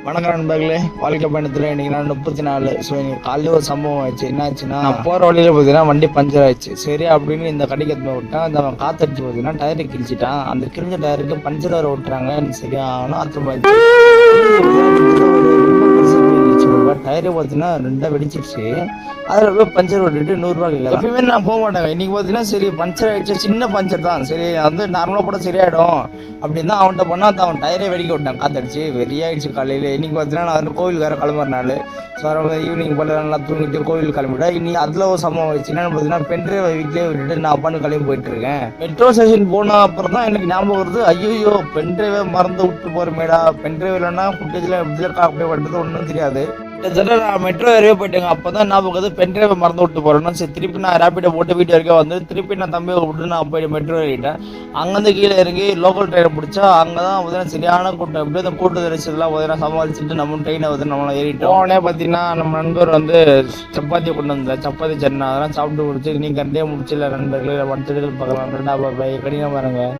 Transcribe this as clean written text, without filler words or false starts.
வணக்கம் நண்பர்களே, வாழ்க்கை பயணத்தில் இன்னைக்கு நான் 34. ஸோ இன்னைக்கு காலையில் ஒரு சம்பவம் ஆயிடுச்சு. என்ன ஆச்சுன்னா, நான் போகிற வழியில் பார்த்தீங்கன்னா வண்டி பஞ்சர் ஆயிடுச்சு. சரி அப்படின்னு இந்த கடைக்கு எடுத்து விட்டேன். அந்த அவன் காத்தடிச்சு பார்த்தீங்கன்னா டயரை கிழிச்சிட்டான். அந்த கிழிஞ்ச டயருக்கு பஞ்சர் வர விட்டுறாங்க. எனக்கு சரியான ஆத்திரமாயிடுச்சு. டயரை பார்த்தீங்கன்னா ரெண்டாக வெடிச்சிருச்சு. அதில் போய் பஞ்சர் விட்டுட்டு 100 இல்லை. எப்பயுமே நான் போக மாட்டேங்க. இன்னைக்கு பார்த்தீங்கன்னா சரி பஞ்சர் ஆயிடுச்சு, சின்ன பஞ்சர் தான், சரி வந்து நார்மலாக போட சரியாயிடும் அப்படின்னு தான் அவன்கிட்ட பண்ணால் அவன் டயரே வெடிக்க விட்டான் காத்தடிச்சு. வெறியாயிடுச்சு காலையில். இன்னைக்கு பார்த்தீங்கன்னா நான் வந்து கோவில் வேறு கிளம்புற நாள். ஸோ ஈவினிங் போல நல்லா தூங்கிட்டு கோவில் கிளம்பிட்டேன். இன்னைக்கு அதில் ஒரு சம்பவம் ஆயிடுச்சு. என்னன்னு பார்த்தீங்கன்னா பென்ட்ரைவ் வீட்லேயே விட்டுட்டு நான் அப்பான்னு கிளம்பி போயிட்டு இருக்கேன். மெட்ரோ ஸ்டேஷன் போன அப்புறம் தான் எனக்கு ஞாபகம் வருது, ஐயோ பென்ட்ரைவை மறந்து விட்டு போகிறமேடா. பென்ட்ரைவ் இல்லைன்னா ஃபுட்டேஜில் எப்படிலாம் காப்பி பண்ணுறது ஒன்றும் தெரியாது. கிட்டத்தட்ட நான் மெட்ரோ ஏறியே போயிட்டேங்க. அப்போ தான் ஞாபகம் வருது பென்ட்ரைவை மறந்து விட்டு போகிறேன்னா. சரி திருப்பி நான் ரேப்பிடோ போட்டு வீட்டு வரைக்கும் வந்து திருப்பி நான் தம்பியை விட்டு நான் போயிட்டு மெட்ரோ ஏறிட்டேன். அங்கேருந்து கீழே இறங்கி லோக்கல் ட்ரெயினை பிடிச்சா அங்கே தான் பார்த்தீங்கன்னா சரியான கூட்டம். எப்படியும் அந்த கூட்ட தரிசலாம் பார்த்தீங்கன்னா சமாளிச்சுட்டு நம்ம ட்ரெயினை வந்து நம்மளாம் ஏறிட்டோம். உடனே பார்த்தீங்கன்னா நம்ம நண்பர் வந்து சப்பாத்தி கொண்டு வந்தார், சப்பாத்தி சட்னா அதெல்லாம் சாப்பிட்டு முடிச்சு நீங்கள் கண்டே முடிச்சில்ல நண்பர்களே, அடுத்த பார்க்கலாம். ரெண்டாவது கடினம் பாருங்க.